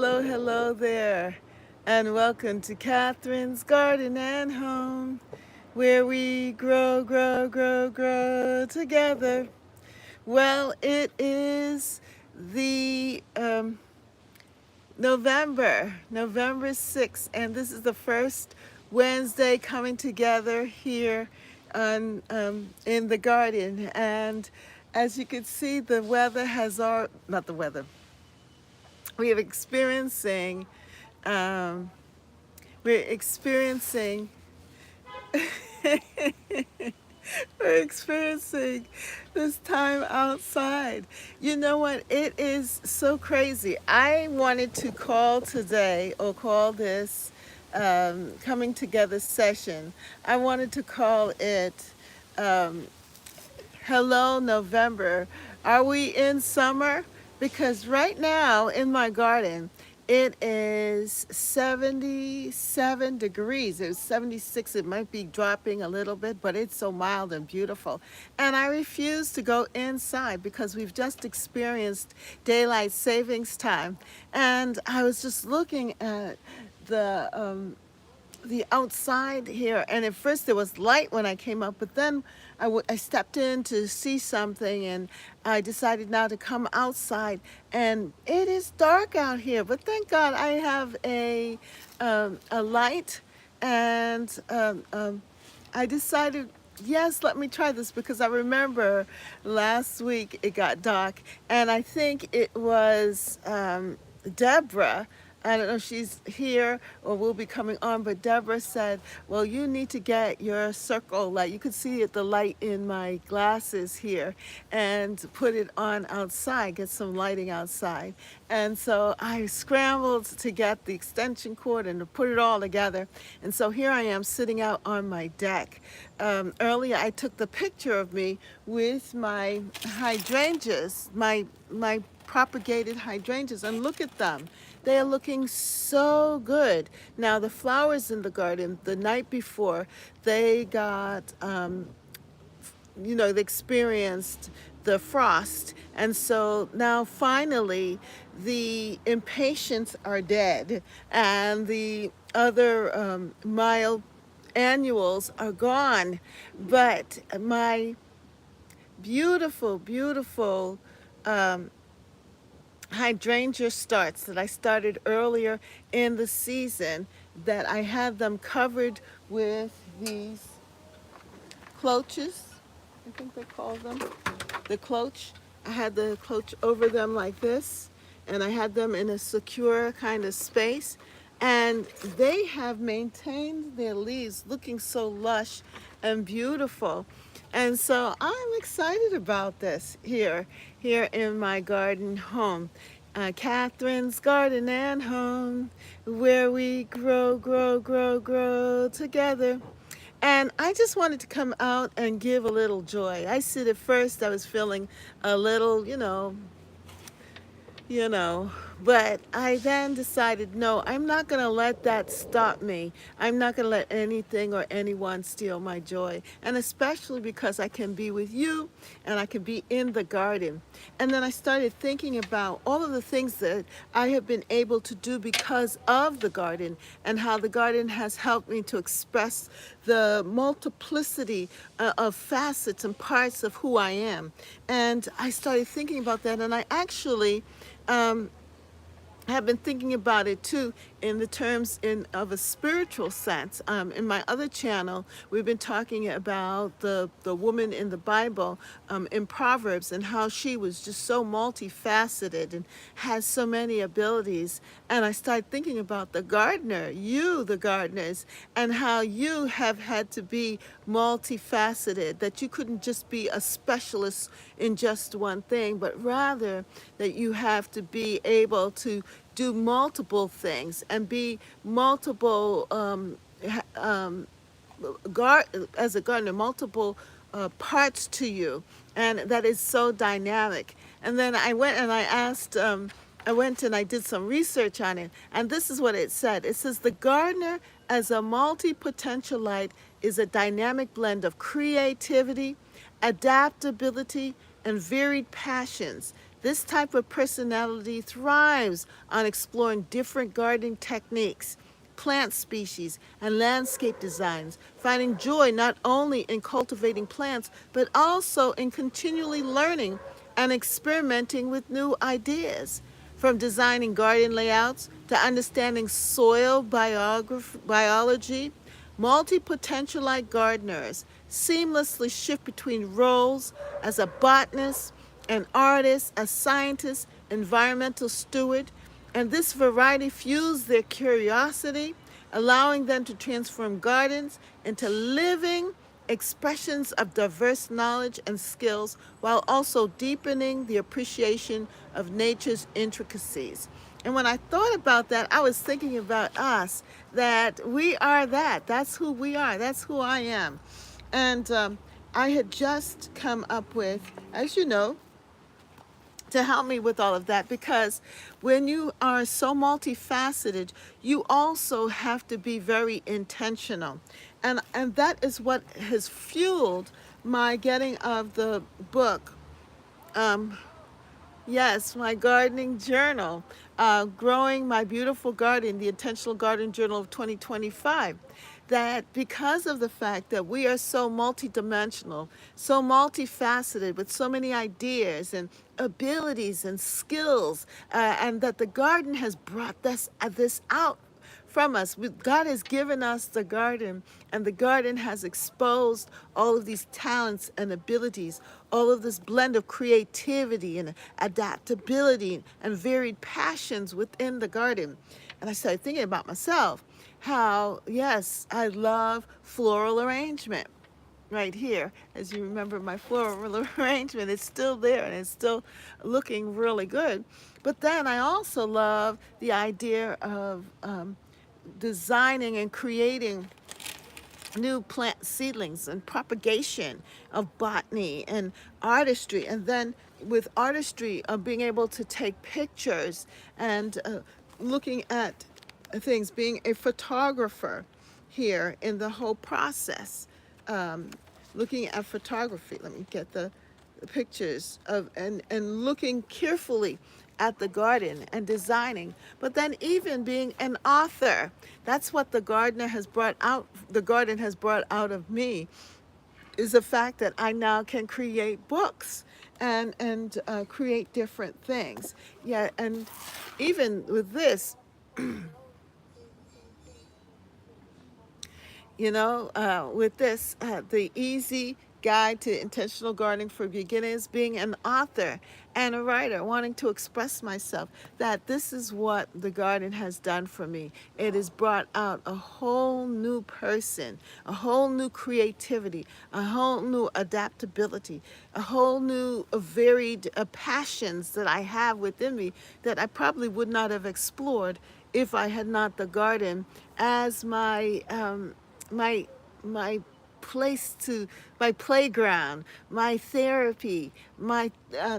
hello there, and welcome to Catherine's Garden and Home, where we grow together. Well, it is the November 6th, and this is the first Wednesday coming together here in the garden. And as you can see, the weather has not the weather. We are experiencing um, we're experiencing we're experiencing this time outside. You know what? It is so crazy. I wanted to call today, or call this coming together session. I wanted to call it um, Hello November. Are we in summer? Because right now in my garden, it is 77 degrees. It was 76. It might be dropping a little bit, but it's so mild and beautiful. And I refuse to go inside because we've just experienced daylight savings time. And I was just looking at the outside here, and at first there was light when I came up, but then I stepped in to see something, and I decided now to come outside, and it is dark out here, but thank God I have a light, and I decided, yes, let me try this, because I remember last week it got dark, and I think it was Deborah. I don't know if she's here or will be coming on, but Deborah said, well, you need to get your circle light. You could see it, the light in my glasses here, and put it on outside, get some lighting outside. And so I scrambled to get the extension cord and to put it all together. And so here I am sitting out on my deck. Earlier I took the picture of me with my hydrangeas, my propagated hydrangeas, and look at them. They are looking so good. Now the flowers in the garden, the night before, they got, they experienced the frost. And so now finally the impatiens are dead, and the other mild annuals are gone. But my beautiful hydrangea starts that I started earlier in the season, that I had them covered with these cloches, I think they call them, the cloche. I had the cloche over them like this, and I had them in a secure kind of space, and they have maintained their leaves looking so lush and beautiful. And so I'm excited about this here in my garden home. Catherine's Garden and Home, where we grow together. And I just wanted to come out and give a little joy. I said at first I was feeling a little, you know. But I then decided, no, I'm not going to let that stop me. I'm not going to let anything or anyone steal my joy. And especially because I can be with you and I can be in the garden. And then I started thinking about all of the things that I have been able to do because of the garden, and how the garden has helped me to express the multiplicity of facets and parts of who I am. And I started thinking about that, and I actually have been thinking about it too in the terms of a spiritual sense. In my other channel, we've been talking about the woman in the Bible, in Proverbs, and how she was just so multifaceted and has so many abilities. And I started thinking about the gardener, you, the gardeners, and how you have had to be multifaceted, that you couldn't just be a specialist in just one thing, but rather that you have to be able to do multiple things and be multiple as a gardener, multiple parts to you, and that is so dynamic. And then I went and I went and I did some research on it, and this is what it said. It says the gardener as a multipotentialite is a dynamic blend of creativity, adaptability, and varied passions This type of personality thrives on exploring different gardening techniques, plant species, and landscape designs, finding joy not only in cultivating plants, but also in continually learning and experimenting with new ideas. From designing garden layouts to understanding soil biology, multipotentialite gardeners seamlessly shift between roles as a botanist, an artist, a scientist, environmental steward, and this variety fuels their curiosity, allowing them to transform gardens into living expressions of diverse knowledge and skills while also deepening the appreciation of nature's intricacies. And when I thought about that, I was thinking about us, that we are that. That's who we are. That's who I am. And I had just come up with, as you know, to help me with all of that, because when you are so multifaceted, you also have to be very intentional. And that is what has fueled my getting of the book. Um, Yes, my gardening journal, Growing My Beautiful Garden, the Intentional Garden Journal of 2025. That because of the fact that we are so multidimensional, so multifaceted, with so many ideas and abilities and skills, and that the garden has brought this out from us. God has given us the garden, and the garden has exposed all of these talents and abilities, all of this blend of creativity and adaptability and varied passions within the garden. And I started thinking about myself, how, yes, I love floral arrangement right here. As you remember, my floral arrangement is still there and it's still looking really good. But then I also love the idea of designing and creating new plant seedlings and propagation of botany and artistry, and then with artistry of being able to take pictures and looking at things, being a photographer here in the whole process, um, looking at photography. Let me get the pictures of, and looking carefully at the garden and designing, but then even being an author. That's what the garden has brought out of me, is the fact that I now can create books and create different things. Yeah, and even with this, with this, the easy guide to intentional gardening for beginners, being an author and a writer, wanting to express myself, that this is what the garden has done for me. It has brought out a whole new person, a whole new creativity, a whole new adaptability, a whole new varied passions that I have within me that I probably would not have explored if I had not the garden as my my place to my playground, my therapy, my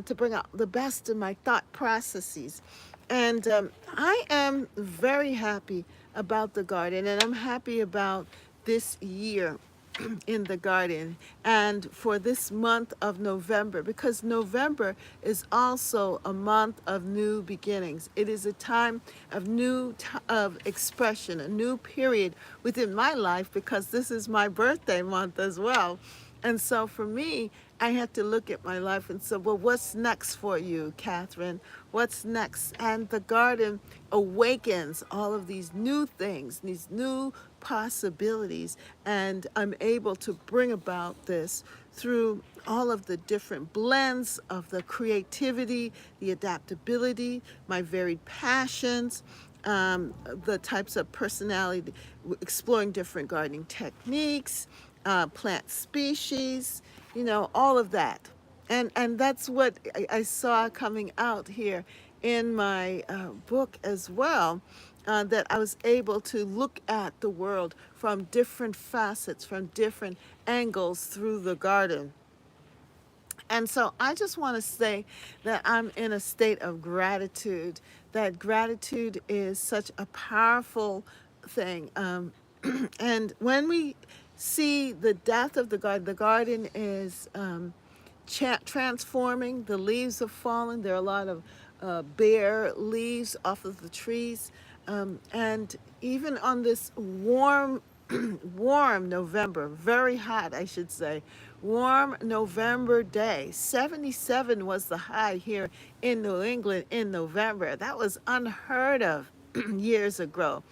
to bring out the best in my thought processes. And I am very happy about the garden, and I'm happy about this year in the garden and for this month of November, because November is also a month of new beginnings. It is a time of of expression, a new period within my life, because this is my birthday month as well. And so for me, I had to look at my life and say, well, what's next for you, Catherine? What's next? And the garden awakens all of these new things, these new possibilities. And I'm able to bring about this through all of the different blends of the creativity, the adaptability, my varied passions, the types of personality, exploring different gardening techniques, plant species, all of that. And that's what I saw coming out here in my book as well, that I was able to look at the world from different facets, from different angles through the garden. And so I just want to say that I'm in a state of gratitude, that gratitude is such a powerful thing. And when we see the death of the garden is transforming. The leaves have fallen. There are a lot of bare leaves off of the trees. And even on this warm, warm November, very hot, I should say, warm November day, 77 was the high here in New England in November. That was unheard of years ago.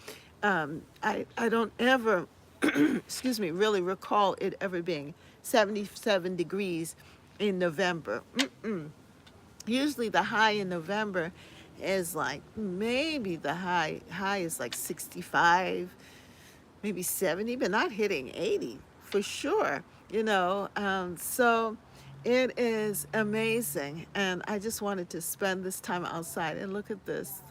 I don't ever, excuse me, really recall it ever being 77 degrees in November. Usually the high in November is like, maybe the high is like 65, maybe 70, but not hitting 80 for sure, so it is amazing. And I just wanted to spend this time outside and look at this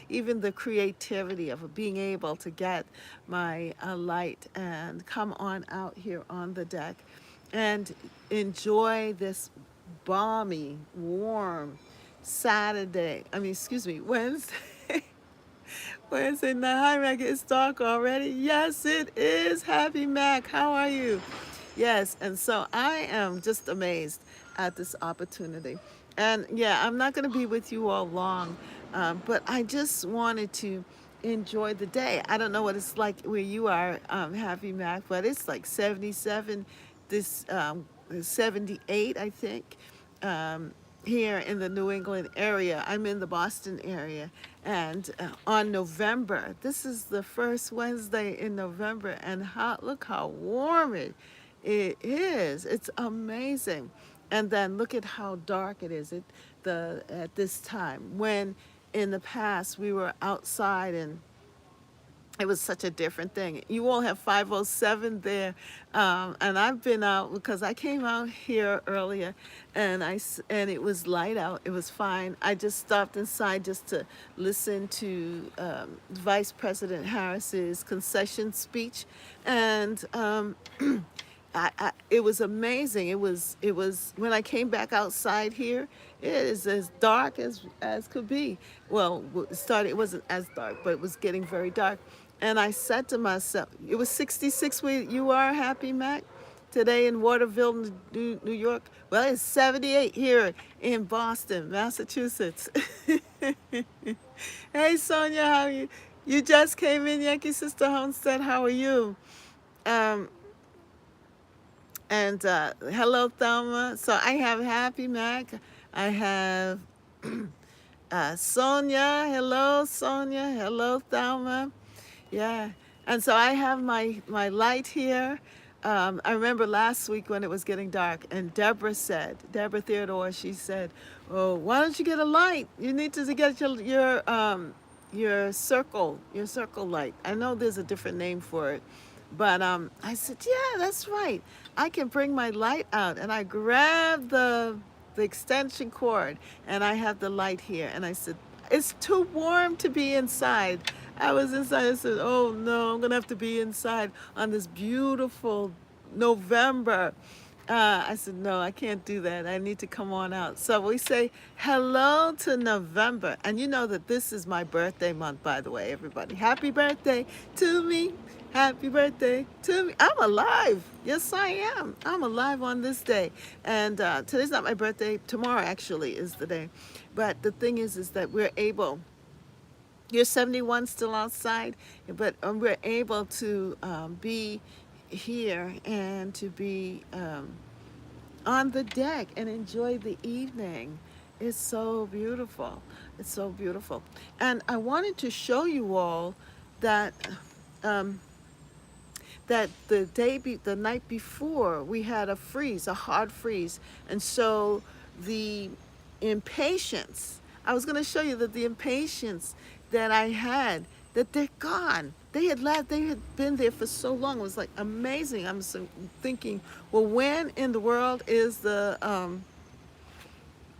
even the creativity of being able to get my light and come on out here on the deck and enjoy this balmy, warm Wednesday. Wednesday night. Hi, Mac. It's dark already. Yes, it is. Happy Mac. How are you? Yes, and so I am just amazed at this opportunity. And yeah, I'm not going to be with you all long, but I just wanted to enjoy the day. I don't know what it's like where you are, Happy Mac, but it's like 77, this 78, I think. Here in the New England area. I'm in the Boston area. And on November, this is the first Wednesday in November, and look how warm it is. It's amazing. And then look at how dark it is at this time, when in the past we were outside and it was such a different thing. You all have 507 there, and I've been out because I came out here earlier, and it was light out. It was fine. I just stopped inside just to listen to Vice President Harris's concession speech, and it was amazing. It was when I came back outside here, it is as dark as could be. Well, it wasn't as dark, but it was getting very dark. And I said to myself, it was 66 where you are, Happy Mac, today in Waterville, New York. Well, it's 78 here in Boston, Massachusetts. Hey, Sonia, how are you? You just came in, Yankee Sister Homestead. How are you? And hello, Thelma. So I have Happy Mac. I have Sonia. Hello, Sonia. Hello, Thelma. Yeah. And so I have my light here. I remember last week when it was getting dark, and Deborah Theodore, she said, "Oh, why don't you get a light? You need to get your circle light." I know there's a different name for it, but I said, "Yeah, that's right. I can bring my light out." And I grabbed the extension cord, and I have the light here. And I said, "It's too warm to be inside." I was inside. I said, "Oh no, I'm gonna have to be inside on this beautiful November." I said, "No, I can't do that. I need to come on out." So we say hello to November. And you know that this is my birthday month, by the way, everybody. Happy birthday to me. Happy birthday to me. I'm alive. Yes, I am. I'm alive on this day. And today's not my birthday. Tomorrow, actually, is the day. But the thing is that we're able. You're 71 still outside, but we're able to be here and to be on the deck and enjoy the evening. It's so beautiful. It's so beautiful. And I wanted to show you all that the night before we had a hard freeze, and so the impatience. I was going to show you that the impatience that I had, that they're gone. They had been there for so long. It was like amazing. I'm thinking, well, when in the world is the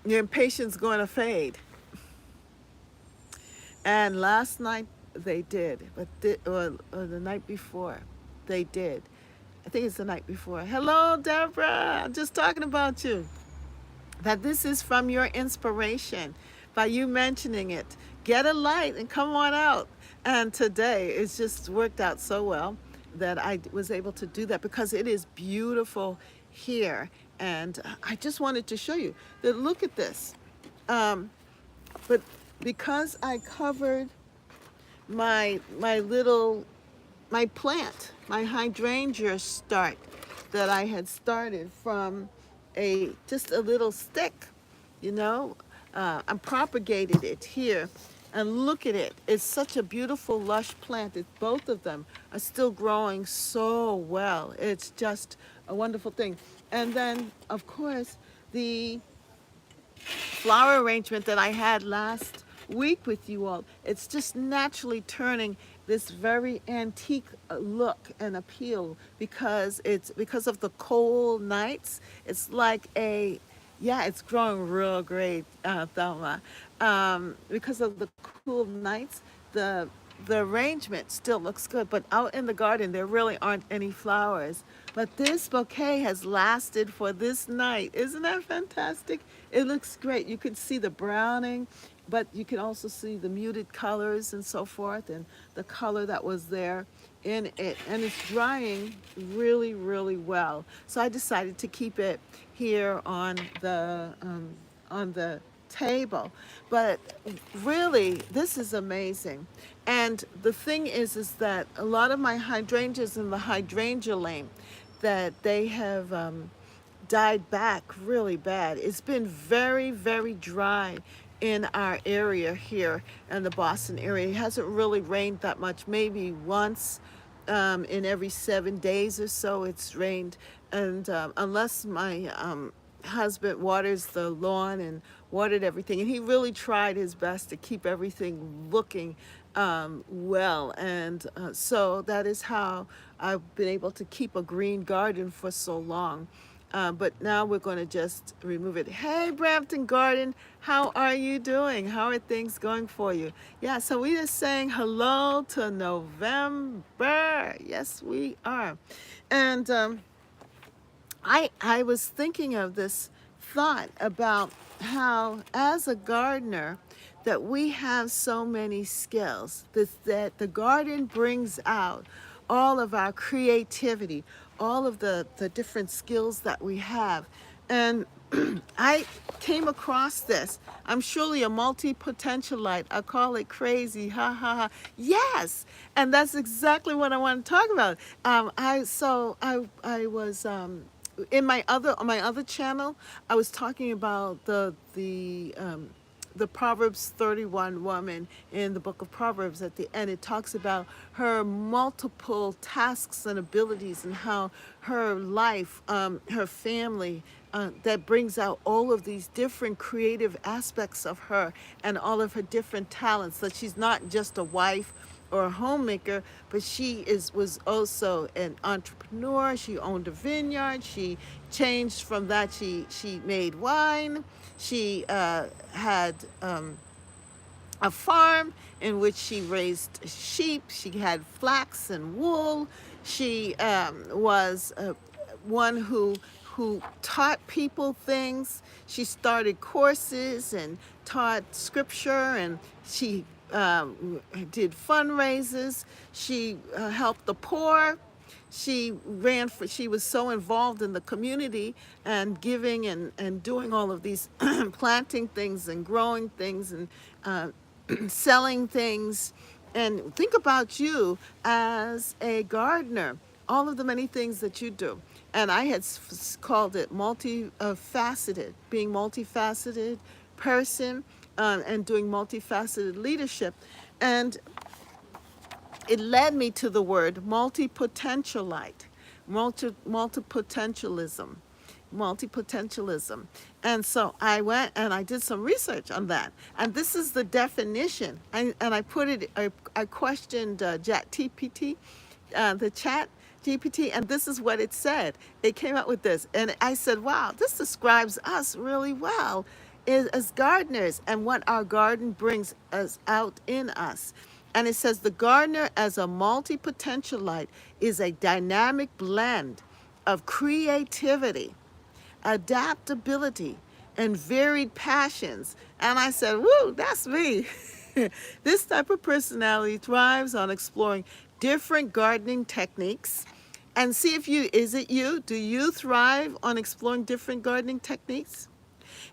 impatience going to fade? And last night they did, but or the night before they did. I think it's the night before. Hello, Deborah. I'm just talking about you. That this is from your inspiration by you mentioning it. Get a light and come on out. And today it's just worked out so well that I was able to do that because it is beautiful here. And I just wanted to show you that look at this. Um, but because I covered my plant, my hydrangea start that I had started from a just a little stick, you know. I propagated it here, and look at it. It's such a beautiful, lush plant. Both of them are still growing so well. It's just a wonderful thing. And then, of course, the flower arrangement that I had last week with you all, it's just naturally turning this very antique look and appeal because it's because of the cold nights. It's like a, yeah, it's growing real great, Thelma. Because of the cool nights, the the arrangement still looks good, but out in the garden there really aren't any flowers. But this bouquet has lasted for this night. Isn't that fantastic? It looks great. You can see the browning, but you can also see the muted colors and so forth, and the color that was there in it. And it's drying really, really well. So I decided to keep it here on the table. But really, this is amazing. And the thing is that a lot of my hydrangeas in the hydrangea lane, that they have died back really bad. It's been very, very dry in our area here in the Boston area. It hasn't really rained that much, maybe once in every 7 days or so it's rained. And unless my husband waters the lawn and watered everything, and he really tried his best to keep everything looking well. And so that is how I've been able to keep a green garden for so long. But now we're going to just remove it. Hey, Brampton Garden, how are you doing? How are things going for you? Yeah, so we are saying hello to November. Yes, we are. And I was thinking of this thought about how, as a gardener, that we have so many skills that the garden brings out all of our creativity, all of the different skills that we have. And I came across this. I'm surely a multi-potentialite. I call it crazy. Ha ha ha. Yes, and that's exactly what I want to talk about. I was in my other on my other channel. I was talking about the Proverbs 31 woman in the book of Proverbs. At the end, it talks about her multiple tasks and abilities, and how her life, her family, that brings out all of these different creative aspects of her and all of her different talents. That she's not just a wife or a homemaker, but was also an entrepreneur. She owned a vineyard. She changed from that. She made wine. She had a farm in which she raised sheep. She had flax and wool. She was one who taught people things. She started courses and taught scripture, and she did fundraisers. She helped the poor. She was so involved in the community and giving and doing all of these planting things and growing things and selling things. And think about you as a gardener, all of the many things that you do. And I had called it multifaceted, being multifaceted person, and doing multifaceted leadership. And it led me to the word multipotentialite, multipotentialism. And so I went and I did some research on that. And this is the definition. And I put it, I questioned ChatGPT, the chat GPT, and this is what it said. It came up with this. And I said, wow, this describes us really well as gardeners and what our garden brings us out in us. And it says the gardener as a multi-potentialite is a dynamic blend of creativity, adaptability, and varied passions. And I said, woo, that's me. This type of personality thrives on exploring different gardening techniques, And see if is it you? Do you thrive on exploring different gardening techniques?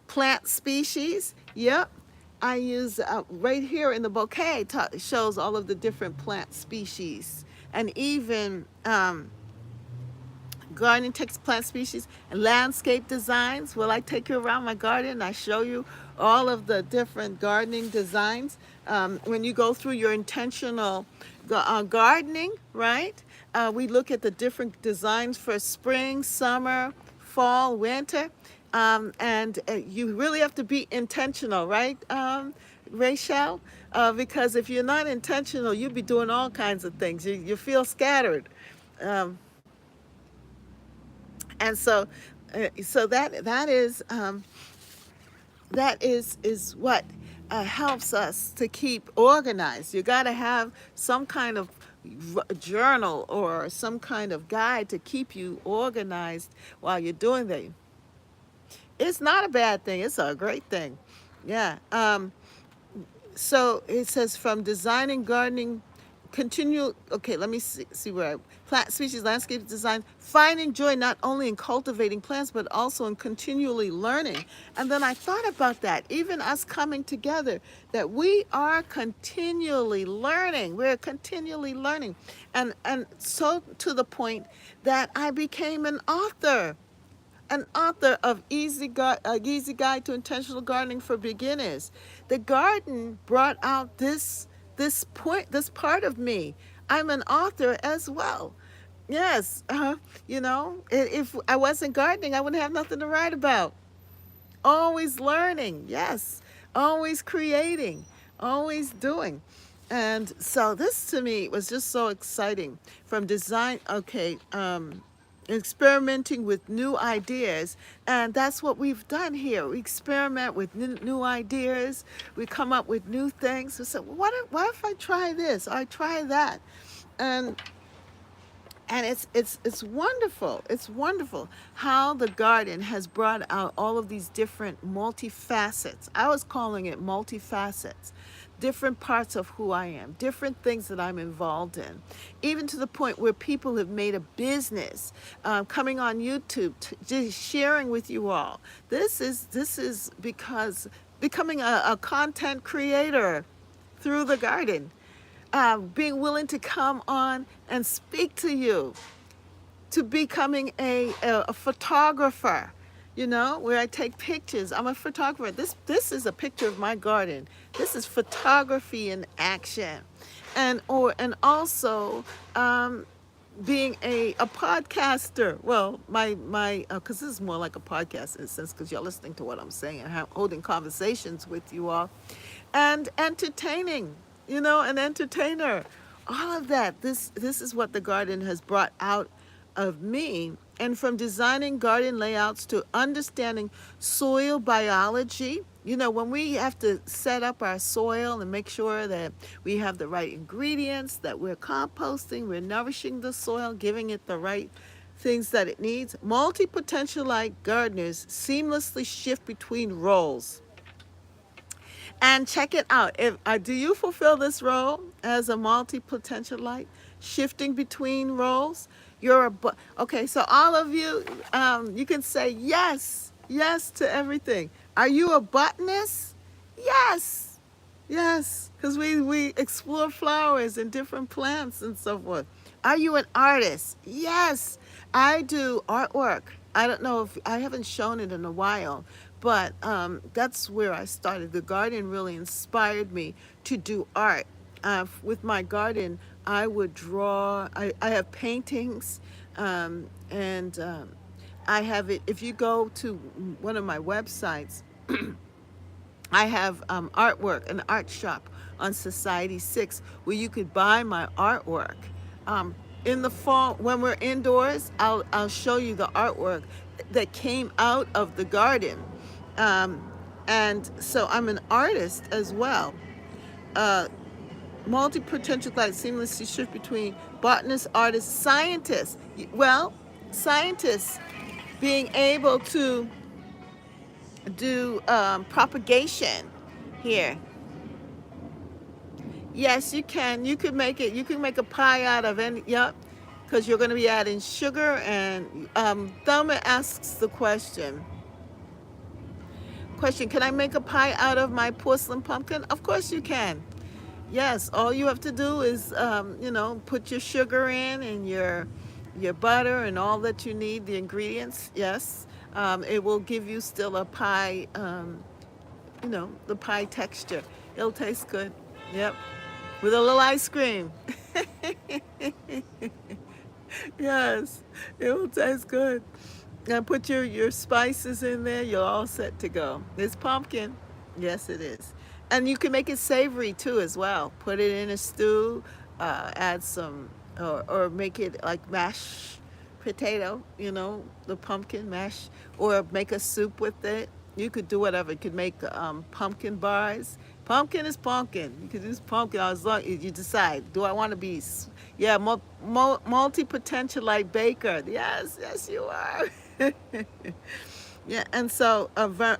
Plant species, yep. I use right here in the bouquet, shows all of the different plant species. And even gardening text plant species and landscape designs. Well, I take you around my garden and I show you all of the different gardening designs. When you go through your intentional gardening, right? We look at the different designs for spring, summer, fall, winter. And you really have to be intentional, right, Rachel? Because if you're not intentional, you'll be doing all kinds of things. You feel scattered. Um, and so that is what helps us to keep organized. You got to have some kind of journal or some kind of guide to keep you organized while you're doing that. It's not a bad thing, it's a great thing. Yeah. So it says from designing gardening, continue. Okay, let me see where plant species landscape design, finding joy not only in cultivating plants but also in continually learning. And then I thought about that, even us coming together, that we are continually learning. We're continually learning, and so to the point that I became an author of Easy Guide to Intentional Gardening for Beginners. The garden brought out this part of me. I'm an author as well. Yes, if I wasn't gardening, I wouldn't have nothing to write about. Always learning, yes, always creating, always doing. And so this to me was just so exciting. From design, okay, experimenting with new ideas. And that's what we've done here. We experiment with new ideas. We come up with new things. We say, well, what if I try this? I try that. And it's wonderful. It's wonderful how the garden has brought out all of these different multifacets. I was calling it multifacets. Different parts of who I am, different things that I'm involved in, even to the point where people have made a business coming on YouTube, just sharing with you all. This is because becoming a content creator through the garden, being willing to come on and speak to you, to becoming a photographer, where I take pictures. I'm a photographer. This is a picture of my garden. This is photography in action. And also being a podcaster. Well, my because this is more like a podcast in a sense, because you're listening to what I'm saying and holding conversations with you all, and entertaining, an entertainer. All of that. This is what the garden has brought out of me. And from designing garden layouts to understanding soil biology, when we have to set up our soil and make sure that we have the right ingredients, that we're composting, we're nourishing the soil, giving it the right things that it needs. Multipotentialite gardeners seamlessly shift between roles. And check it out. Do you fulfill this role as a multi-potentialite, shifting between roles? Okay. So all of you, you can say yes to everything. Are you a botanist? Yes, yes, because we explore flowers and different plants and so forth. Are you an artist? Yes, I do artwork. I don't know if I haven't shown it in a while, but that's where I started. The garden really inspired me to do art. With my garden, I would draw. I have paintings, and I have it. If you go to one of my websites, I have artwork, an art shop on Society 6, where you could buy my artwork. In the fall, when we're indoors, I'll show you the artwork that came out of the garden. And so I'm an artist as well. Multi-potential light seamlessly shift between botanist, artist, scientist. Well, scientists being able to do propagation here. Yes, you can. You could make it. You can make a pie out of any. Yep. because you're going to be adding sugar. And Thelma asks the question, can I make a pie out of my porcelain pumpkin? Of course you can. Yes, all you have to do is, put your sugar in and your butter and all that you need, the ingredients. Yes, it will give you still a pie, the pie texture. It'll taste good. Yep, with a little ice cream. Yes, it will taste good. Now put your spices in there. You're all set to go. It's pumpkin. Yes, it is. And you can make it savory too as well. Put it in a stew. Add some, or make it like mashed potato. The pumpkin mash, or make a soup with it. You could do whatever. You could make pumpkin bars. Pumpkin is pumpkin. You could use pumpkin as long as you decide. Do I want to be, yeah, multipotentialite baker? Yes, yes, you are. Yeah, and so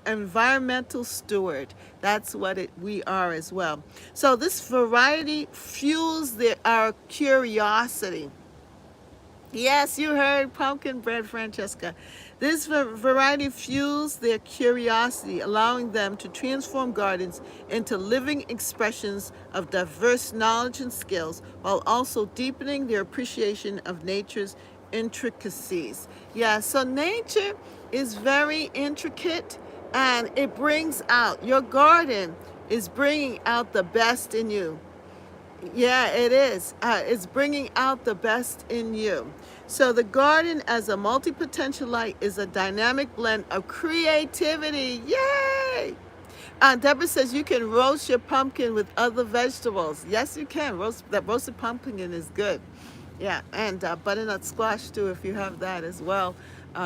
environmental steward. That's what we are as well. So this variety fuels our curiosity. Yes, you heard pumpkin bread, Francesca. This variety fuels their curiosity, allowing them to transform gardens into living expressions of diverse knowledge and skills, while also deepening their appreciation of nature's intricacies. Yeah, so nature is very intricate, and it brings out, your garden is bringing out the best in you. Yeah, it is. It's bringing out the best in you. So the garden as a multi-potentialite is a dynamic blend of creativity. Yay! Deborah says you can roast your pumpkin with other vegetables. Yes, you can. That roasted pumpkin is good. Yeah, and butternut squash too, if you have that as well,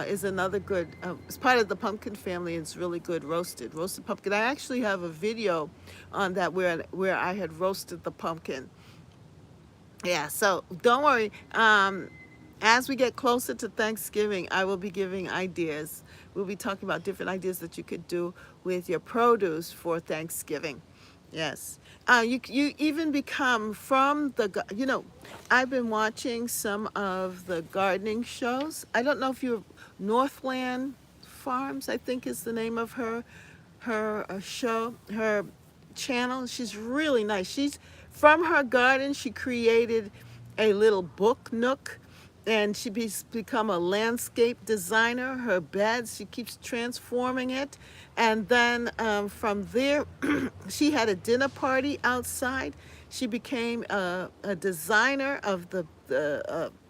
is another good. It's part of the pumpkin family. It's really good roasted pumpkin. I actually have a video on that where I had roasted the pumpkin. Yeah, so don't worry. As we get closer to Thanksgiving, I will be giving ideas. We'll be talking about different ideas that you could do with your produce for Thanksgiving. Yes. You even become from I've been watching some of the gardening shows. I don't know if you're Northland Farms, I think is the name of her show, her channel. She's really nice. She's from her garden. She created a little book nook, and become a landscape designer. Her beds, she keeps transforming it, and then from there, she had a dinner party outside. She became a designer of the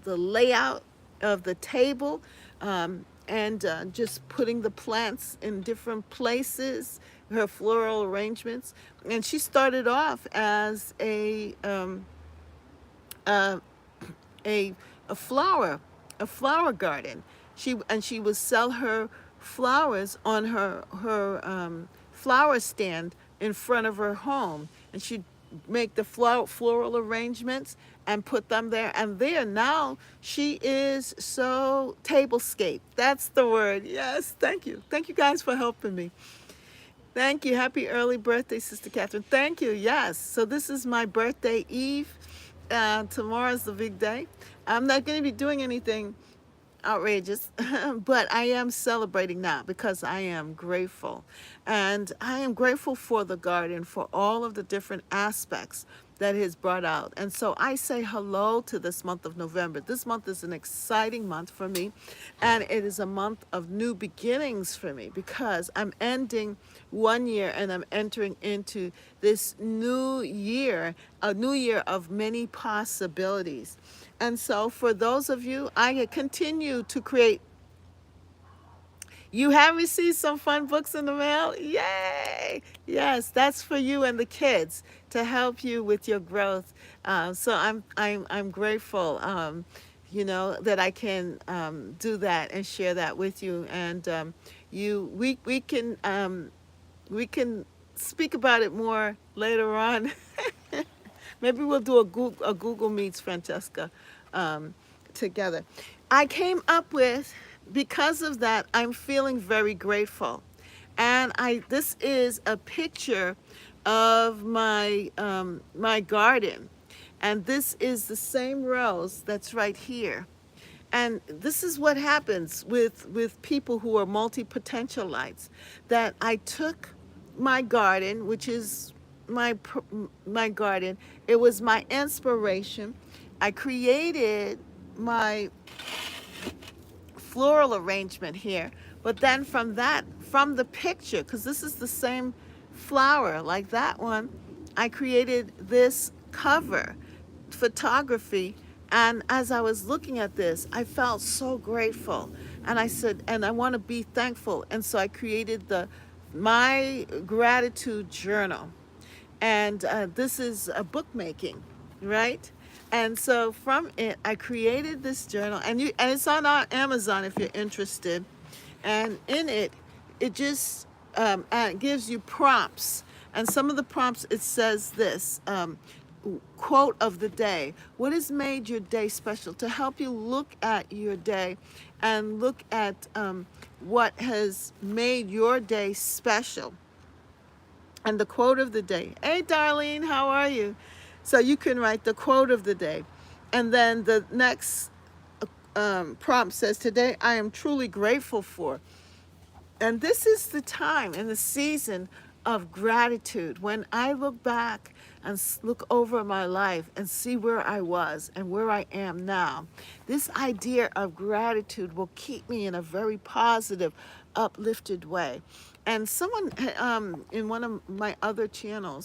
layout of the table. And just putting the plants in different places, her floral arrangements. And she started off as uh, a a flower garden. She would sell her flowers on her flower stand in front of her home, and she'd make the floral arrangements and put them there. And there now she is so tablescape. That's the word. Yes, thank you guys for helping me. Thank you. Happy early birthday, Sister Catherine. Thank you. Yes. So this is my birthday eve. Tomorrow's the big day. I'm not going to be doing anything outrageous, but I am celebrating now because I am grateful. And I am grateful for the garden, for all of the different aspects that it has brought out. And so I say hello to this month of November. This month is an exciting month for me, and it is a month of new beginnings for me because I'm ending one year and I'm entering into this new year, a new year of many possibilities. And so for those of you, I continue to create. You have received some fun books in the mail? Yay! Yes, that's for you and the kids to help you with your growth. So I'm grateful, that I can do that and share that with you. And we can speak about it more later on. Maybe we'll do a Google Meets, Francesca, together. I came up with, because of that, I'm feeling very grateful. And this is a picture of my garden. And this is the same rose that's right here. And this is what happens with people who are multipotentialites, that I took my garden, which is my my garden. It was my inspiration. I created my floral arrangement here, but then from that, from the picture, because this is the same flower like that one, I created this cover photography. And as I was looking at this, I felt so grateful, and I said, and I want to be thankful. And so I created the my gratitude journal. And this is a bookmaking, right? And so from it, I created this journal, and it's on our Amazon if you're interested. And in it, it just gives you prompts. And some of the prompts, it says this quote of the day: what has made your day special? To help you look at your day and look at what has made your day special. And the quote of the day: hey, Darlene, how are you? So you can write the quote of the day. And then the next prompt says, today I am truly grateful for. And this is the time and the season of gratitude. When I look back and look over my life and see where I was and where I am now, this idea of gratitude will keep me in a very positive, uplifted way. And someone in one of my other channel,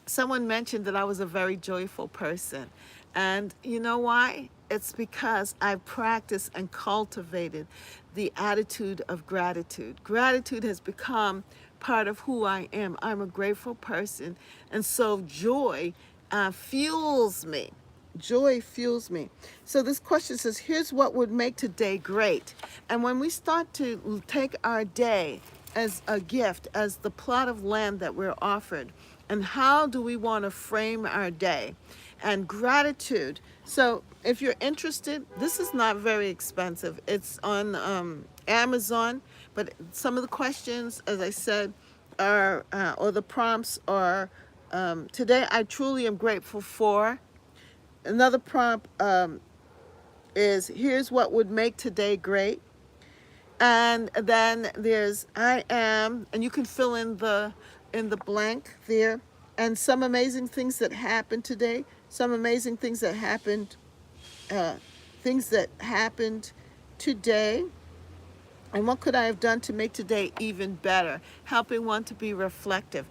someone mentioned that I was a very joyful person. And you know why? It's because I practiced and cultivated the attitude of gratitude. Gratitude has become part of who I am. I'm a grateful person. And so joy fuels me. Joy fuels me. So this question says, here's what would make today great. And when we start to take our day as a gift, as the plot of land that we're offered, and how do we want to frame our day? And gratitude. So if you're interested, this is not very expensive. It's on Amazon, but some of the questions, as I said, are, or the prompts are, today I truly am grateful for. Another prompt is, here's what would make today great. And then there's I am, and you can fill in the blank there. And some amazing things that happened today, some amazing uh, things that happened today. And what could I have done to make today even better? Helping one to be reflective.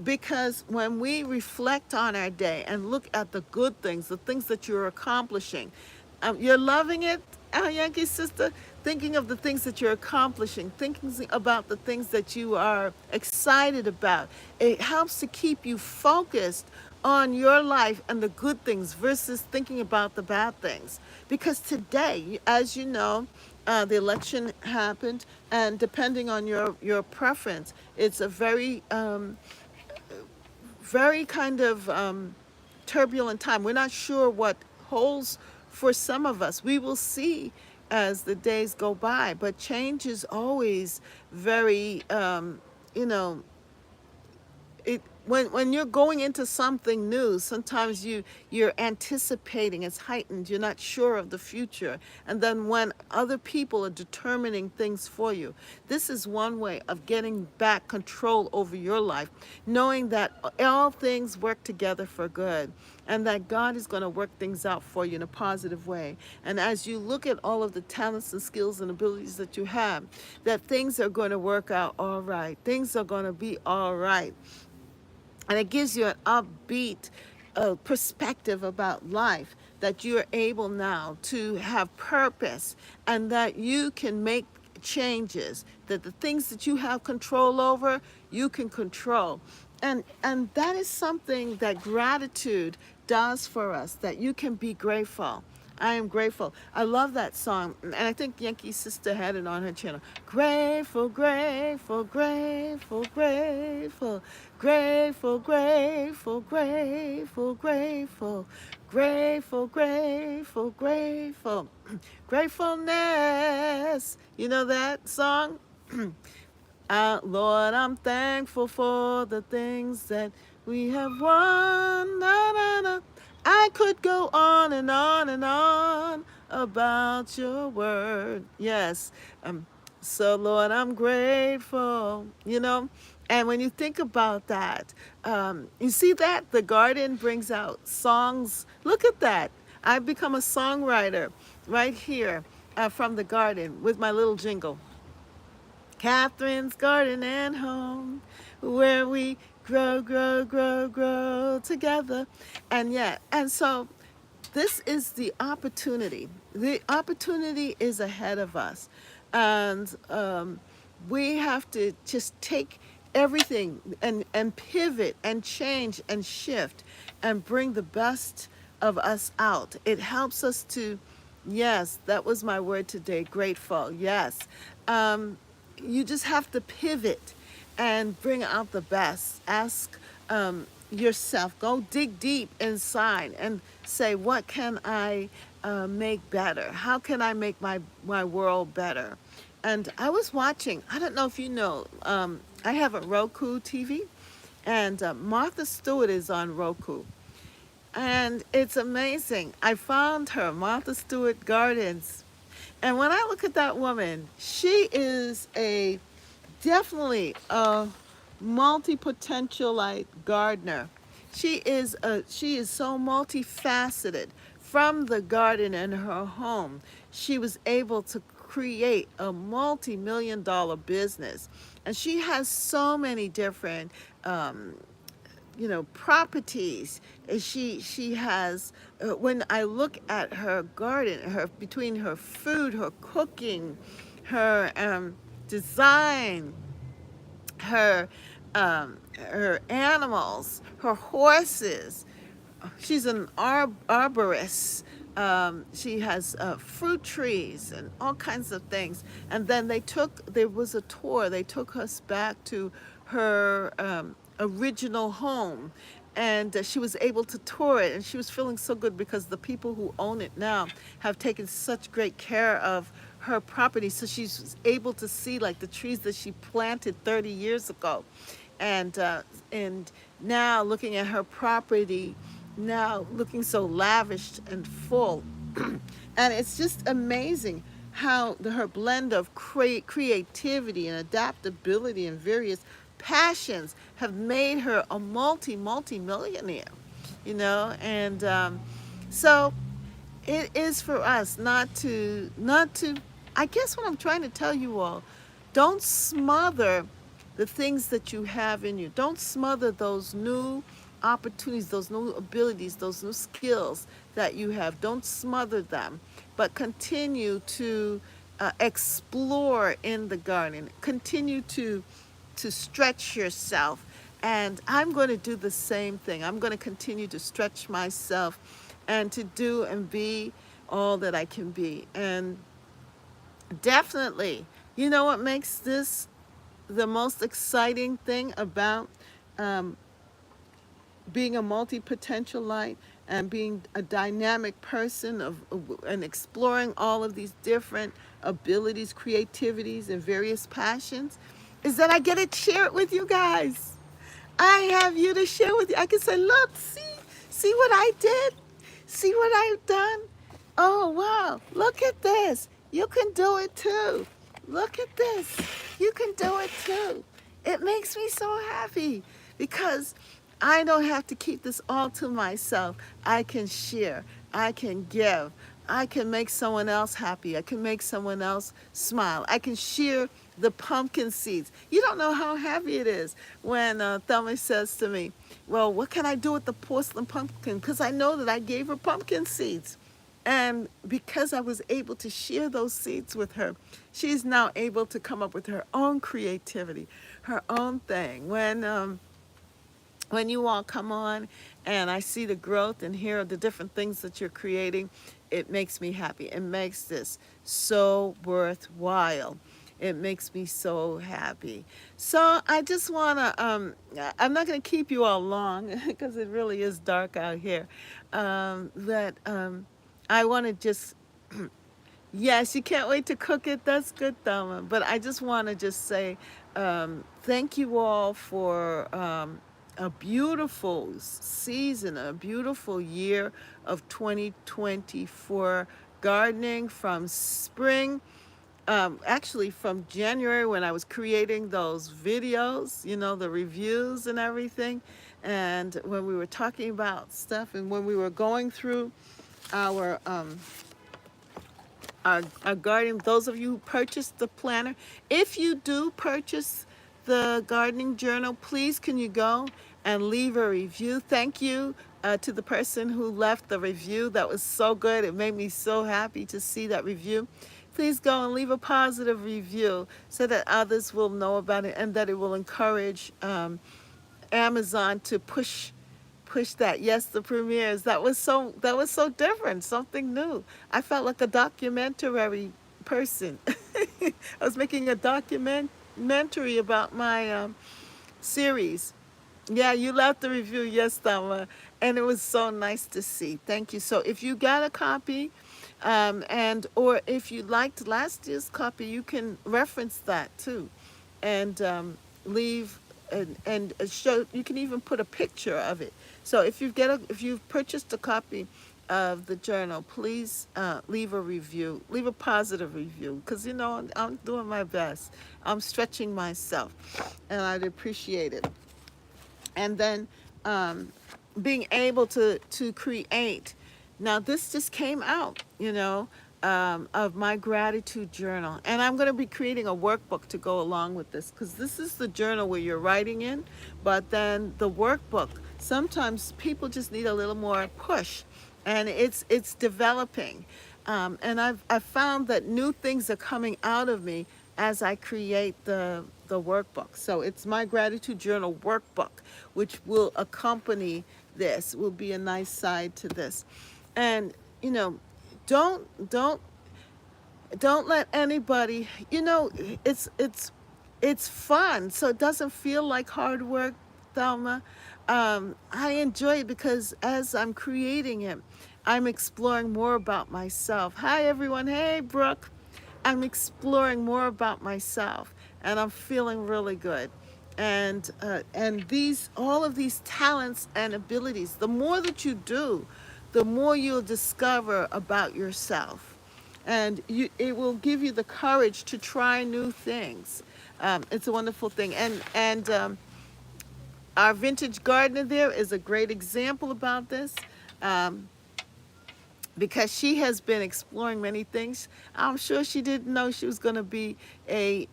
Because when we reflect on our day and look at the good things, the things that you're accomplishing, you're loving it, our Yankee sister, thinking of the things that you're accomplishing, thinking about the things that you are excited about. It helps to keep you focused on your life and the good things versus thinking about the bad things. Because today, as you know, the election happened, and depending on your preference, it's a very kind of turbulent time. We're not sure what holds for some of us. We will see as the days go by, but change is always very, you know, it when you're going into something new, sometimes you're anticipating, it's heightened, you're not sure of the future. And then when other people are determining things for you, this is one way of getting back control over your life, knowing that all things work together for good, and that God is going to work things out for you in a positive way. And as you look at all of the talents and skills and abilities that you have, that things are going to work out all right. Things are going to be all right. And it gives you an upbeat perspective about life, that you're able now to have purpose, and that you can make changes, that the things that you have control over, you can control. And that is something that gratitude does for us, that you can be grateful. I am grateful. I love that song. And I think Yankee Sister had it on her channel. Grateful, grateful, grateful, grateful, grateful, grateful, grateful, grateful, grateful, grateful, grateful, gratefulness. You know that song? Lord, I'm thankful for the things that We have won. Na, na, na. I could go on and on and on about your word. Yes. Um, so, Lord, I'm grateful, you know. And when you think about that, you see that the garden brings out songs. Look at that. I've become a songwriter right here from the garden with my little jingle. Catherine's Garden and Home, where we grow, grow, grow, grow together. And yeah, and so this is the opportunity. The opportunity is ahead of us. And we have to just take everything and pivot and change and shift and bring the best of us out. It helps us to, yes, that was my word today, grateful. Yes. Um, you just have to pivot and bring out the best. Ask yourself, go dig deep inside and say, what can I make better? How can I make my world better? And I was watching, I don't know if you know, I have a Roku TV, and Martha Stewart is on Roku. And it's amazing. I found her, Martha Stewart Gardens. And when I look at that woman, she is a definitely a multi-potentialite gardener. She is so multifaceted. From the garden in her home, she was able to create a multi-million dollar business. And she has so many different properties. She has when I look at her garden, her between her food, her cooking, her design, her her animals, her horses. She's an arborist. She has fruit trees and all kinds of things. And then there was a tour. They took us back to her original home. And she was able to tour it. And she was feeling so good because the people who own it now have taken such great care of her property. So she's able to see like the trees that she planted 30 years ago. And now looking at her property, now looking so lavish and full. And it's just amazing how her blend of creativity and adaptability and various passions have made her a multi millionaire, and so it is for us not to I guess what I'm trying to tell you all, don't smother the things that you have in you. Don't smother those new opportunities, those new abilities, those new skills that you have. Don't smother them, but continue to explore in the garden. Continue to stretch yourself. And I'm going to do the same thing. I'm going to continue to stretch myself and to do and be all that I can be. And definitely, you know what makes this the most exciting thing about um, being a multi-potential light and being a dynamic person and exploring all of these different abilities, creativities, and various passions is that I get to share it with you guys. I have you to share with you. I can say, look, see what I did? See what I've done? Oh, wow, look at this. You can do it too. Look at this. You can do it too. It makes me so happy because I don't have to keep this all to myself. I can share. I can give. I can make someone else happy. I can make someone else smile. I can share the pumpkin seeds. You don't know how happy it is when Thelma says to me, well, what can I do with the porcelain pumpkin? Because I know that I gave her pumpkin seeds. And because I was able to share those seeds with her, she's now able to come up with her own creativity, her own thing. When you all come on and I see the growth and hear the different things that you're creating, it makes me happy. It makes this so worthwhile. It makes me so happy. So I just want to, I'm not going to keep you all long because it really is dark out here. But I want to just, yes, you can't wait to cook it. That's good, Thelma. But I just want to just say thank you all for a beautiful season, a beautiful year of 2024 gardening from spring, actually from January when I was creating those videos, the reviews and everything, and when we were talking about stuff, and when we were going through our our gardening. Those of you who purchased the planner, if you do purchase the gardening journal, please can you go and leave a review. Thank you to the person who left the review. That was so good. It made me so happy to see that review. Please go and leave a positive review so that others will know about it and that it will encourage Amazon to push that. Yes, the premieres. That was so different, something new. I felt like a documentary person. I was making a documentary about my series. Yeah, you left the review, yes, Thelma, and it was so nice to see. Thank you. So if you got a copy, and or if you liked last year's copy, you can reference that too, and leave and show. You can even put a picture of it. So if you've purchased a copy of the journal, please leave a review, leave a positive review, because I'm doing my best. I'm stretching myself, and I'd appreciate it. And then being able to create. Now this just came out, of my gratitude journal, and I'm going to be creating a workbook to go along with this, because this is the journal where you're writing in, but then the workbook. Sometimes people just need a little more push, and it's developing, and I've found that new things are coming out of me as I create the workbook. So it's my gratitude journal workbook, which will accompany this. Will be a nice side to this, and don't don't don't let anybody. It's fun, so it doesn't feel like hard work, Thelma. I enjoy it because as I'm creating it, I'm exploring more about myself. Hi, everyone. Hey, Brooke. I'm exploring more about myself, and I'm feeling really good. And all of these talents and abilities, the more that you do, the more you'll discover about yourself, and it will give you the courage to try new things. It's a wonderful thing, and our vintage gardener there is a great example about this. Um, because she has been exploring many things. I'm sure she didn't know she was going to be a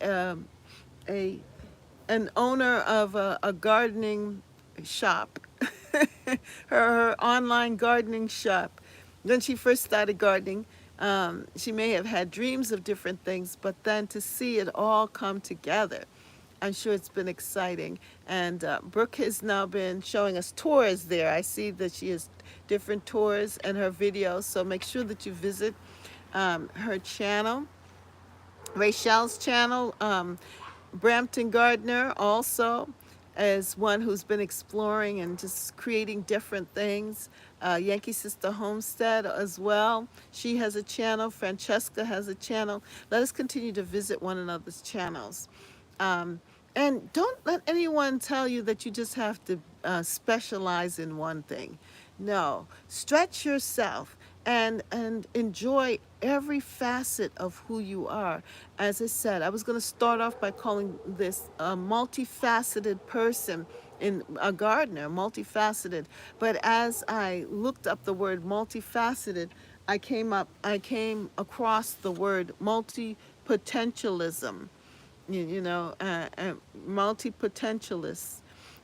an owner of a gardening shop, her online gardening shop. When she first started gardening, she may have had dreams of different things, but then to see it all come together, I'm sure it's been exciting. And Brooke has now been showing us tours there. I see that she has different tours and her videos, so make sure that you visit her channel, Rachel's channel. Brampton Gardner also is one who's been exploring and just creating different things. Yankee Sister Homestead as well. She has a channel. Francesca has a channel. Let us continue to visit one another's channels. Um, and don't let anyone tell you that you just have to specialize in one thing. No, stretch yourself and enjoy every facet of who you are. As I said, I was going to start off by calling this a multifaceted person in a gardener, multifaceted. But as I looked up the word multifaceted, I came across the word multi-potentialism, multi-potentialists.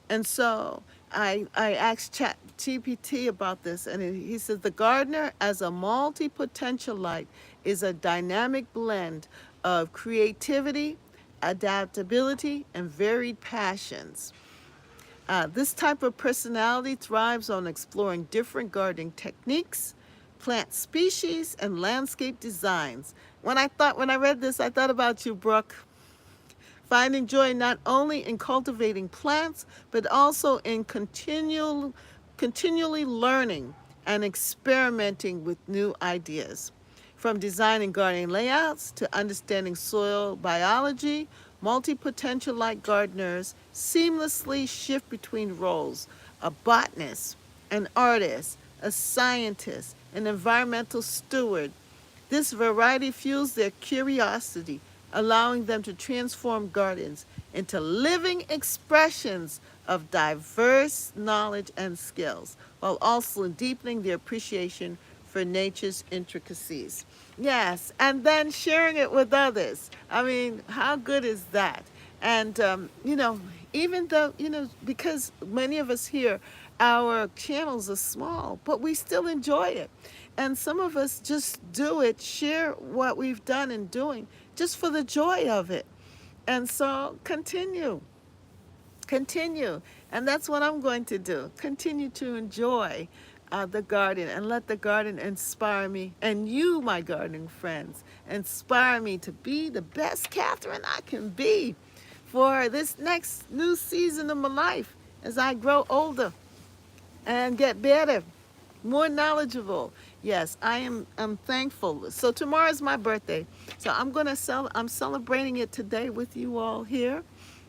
And so I asked ChatGPT about this, and he says the gardener as a multi-potentialite is a dynamic blend of creativity, adaptability, and varied passions. This type of personality thrives on exploring different gardening techniques, plant species, and landscape designs. When I read this, I thought about you, Brooke. Finding joy not only in cultivating plants, but also in continually learning and experimenting with new ideas. From designing gardening layouts to understanding soil biology Multipotentialite gardeners seamlessly shift between roles: a botanist, an artist, a scientist, an environmental steward. This variety fuels their curiosity, allowing them to transform gardens into living expressions of diverse knowledge and skills, while also deepening their appreciation for nature's intricacies. Yes, and then sharing it with others. I mean, how good is that? And, even though, because many of us here, our channels are small, but we still enjoy it. And some of us just do it, share what we've done and doing just for the joy of it. And so continue. And that's what I'm going to do. Continue to enjoy the garden and let the garden inspire me. And you, my gardening friends, inspire me to be the best Catherine I can be for this next new season of my life as I grow older and get better, more knowledgeable. Yes, I'm thankful. So tomorrow's my birthday. So I'm celebrating it today with you all here,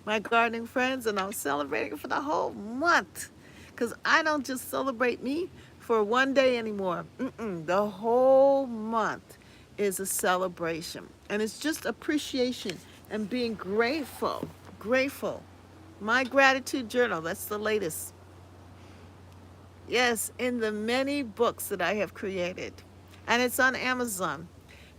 my gardening friends, and I'm celebrating it for the whole month. Cuz I don't just celebrate me for one day anymore. The whole month is a celebration. And it's just appreciation and being grateful. Grateful. My gratitude journal, that's the latest. Yes, in the many books that I have created. And it's on Amazon.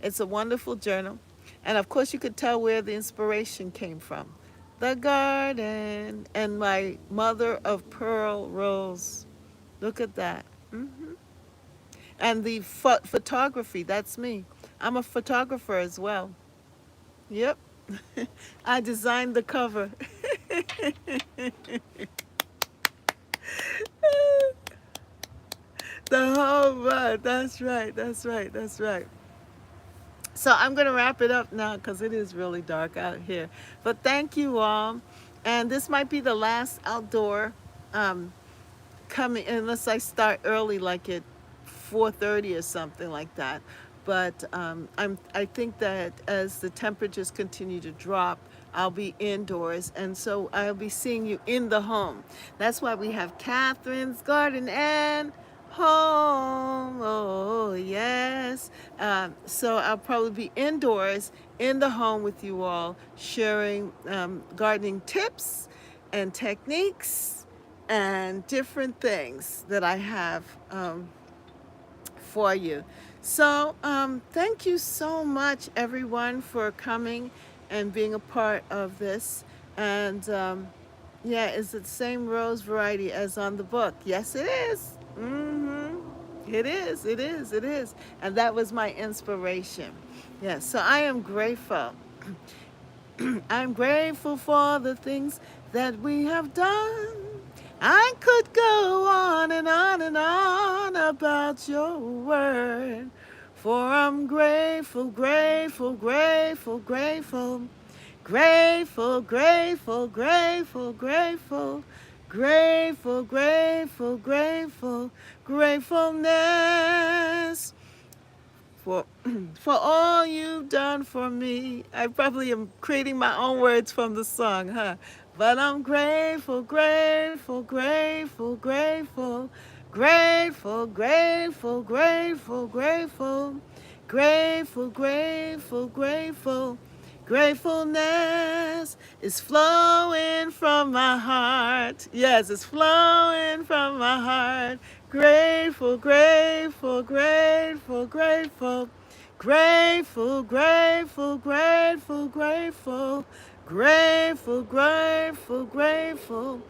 It's a wonderful journal. And of course, you could tell where the inspiration came from. The garden and my mother of pearl rose. Look at that. And the photography, that's me. I'm a photographer as well. Yep. I designed the cover. The whole month. That's right. That's right. That's right. So I'm going to wrap it up now because it is really dark out here. But thank you all. And this might be the last outdoor um, coming, unless I start early, like at 4:30 or something like that. But I think that as the temperatures continue to drop, I'll be indoors, and so I'll be seeing you in the home. That's why we have Catherine's Garden and Home. Oh yes. So I'll probably be indoors in the home with you all, sharing gardening tips and techniques and different things that I have for you. So thank you so much, everyone, for coming and being a part of this. And yeah, is it the same rose variety as on the book? Yes, it is. It is, it is, it is. And that was my inspiration. Yes, so I am grateful. I'm grateful for the things that we have done. I could go on and on and on about your word. For I'm grateful, grateful, grateful, grateful. Grateful, grateful, grateful, grateful. Grateful, grateful, grateful, gratefulness for for all you've done for me. I probably am creating my own words from the song, huh? But I'm grateful, grateful, grateful, grateful, grateful, grateful, grateful, grateful, grateful, grateful, grateful. Gratefulness is flowing from my heart. Yes, it's flowing from my heart. Grateful, grateful, grateful, grateful. Grateful, grateful, grateful, grateful. Grateful, grateful, grateful.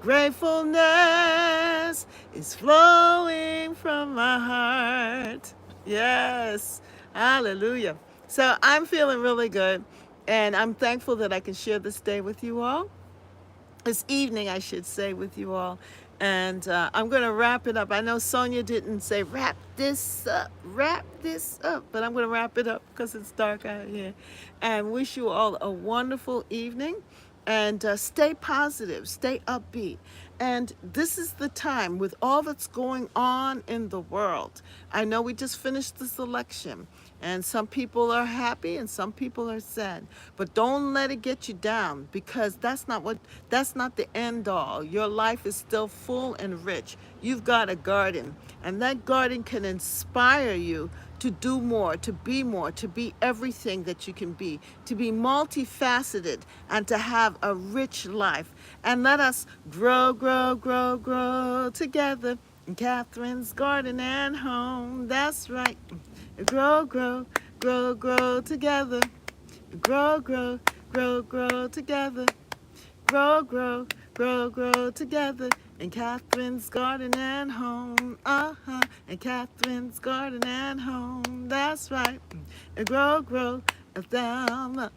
Gratefulness is flowing from my heart. Yes. Hallelujah. So I'm feeling really good. And I'm thankful that I can share this day with you all. This evening, I should say, with you all. And I'm going to wrap it up. I know Sonia didn't say wrap this up, but I'm going to wrap it up because it's dark out here. And wish you all a wonderful evening. And stay positive, stay upbeat. And this is the time with all that's going on in the world. I know we just finished this election, and some people are happy and some people are sad. But don't let it get you down, because that's not the end all. Your life is still full and rich. You've got a garden, and that garden can inspire you to do more, to be everything that you can be, to be multifaceted, and to have a rich life. And let us grow, grow, grow, grow together in Catherine's garden and home. That's right. Grow, grow, grow, grow together. Grow, grow, grow, grow together. Grow, grow, grow, grow together in Catherine's garden and home. In Catherine's garden and home. That's right. Grow, grow, Thelma.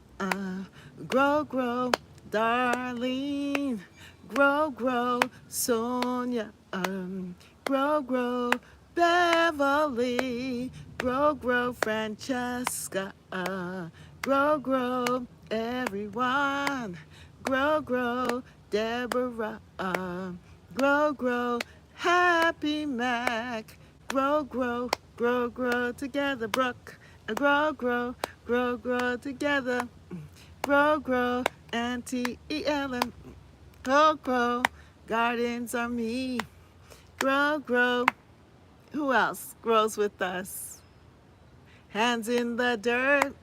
Grow, grow, Darlene. Grow, grow, Sonia. Grow, grow, Beverly. Grow, grow, Francesca. Grow, grow, everyone. Grow, grow, Deborah. Grow, grow, Happy Mac. Grow, grow, grow, grow together, Brooke. Grow, grow, grow, grow together. Grow, grow, Auntie Ellen. Grow, grow, gardens are me. Grow, grow. Who else grows with us? Hands in the dirt.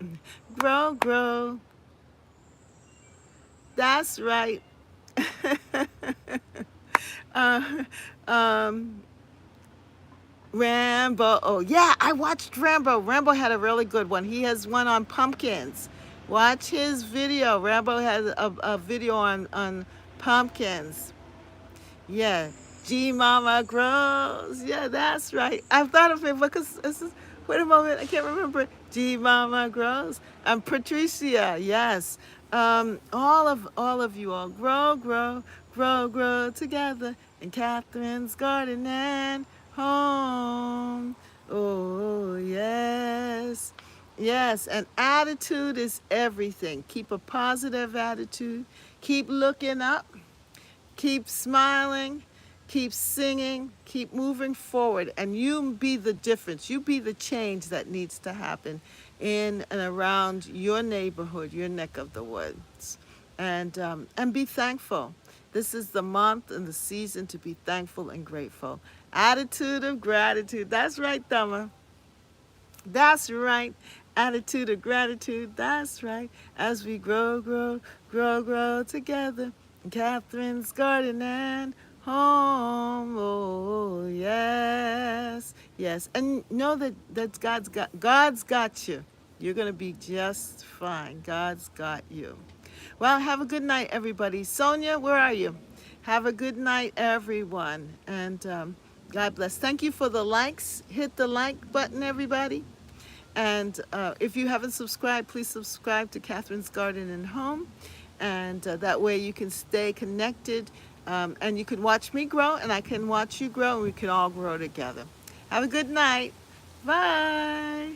Grow, grow. That's right. uh, um, Rambo. Oh, yeah, I watched Rambo. Rambo had a really good one. He has one on pumpkins. Watch his video. Rambo has a video on pumpkins. Yeah, G Mama grows. Yeah, that's right. I've thought of it because wait a moment, I can't remember. G Mama grows. Patricia. Yes. All of you all grow, grow, grow, grow together in Catherine's garden and home. Oh yes. Yes, and attitude is everything. Keep a positive attitude. Keep looking up. Keep smiling, keep singing, keep moving forward, and you be the difference. You be the change that needs to happen in and around your neighborhood, your neck of the woods. And be thankful. This is the month and the season to be thankful and grateful. Attitude of gratitude. That's right, Thummer. That's right. Attitude of gratitude. That's right. As we grow, grow, grow, grow together. Catherine's garden and home. Oh, yes. Yes. And know that God's got you. You're going to be just fine. God's got you. Well, have a good night, everybody. Sonia, where are you? Have a good night, everyone. And God bless. Thank you for the likes. Hit the like button, everybody. And if you haven't subscribed, please subscribe to Catherine's Garden and Home. And that way you can stay connected. And you can watch me grow, and I can watch you grow, and we can all grow together. Have a good night. Bye.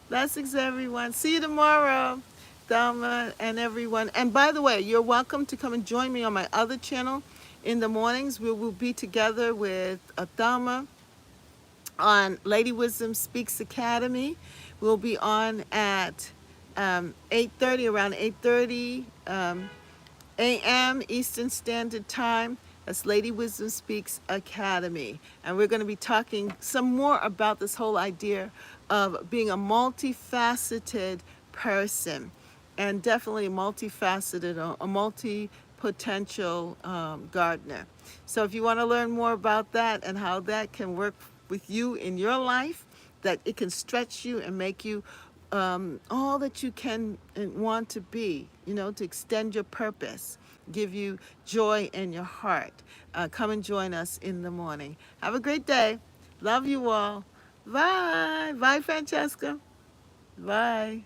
Blessings, everyone. See you tomorrow, Thelma and everyone. And by the way, you're welcome to come and join me on my other channel in the mornings. We will be together with Thelma on Lady Wisdom Speaks Academy. We'll be on at 8:30, around 8:30 a.m. Eastern Standard Time. That's Lady Wisdom Speaks Academy. And we're going to be talking some more about this whole idea of being a multifaceted person, and definitely a multifaceted, a multi-potential gardener. So if you want to learn more about that and how that can work with you in your life, that it can stretch you and make you all that you can and want to be, to extend your purpose, give you joy in your heart. Come and join us in the morning. Have a great day. Love you all. Bye. Bye, Francesca. Bye.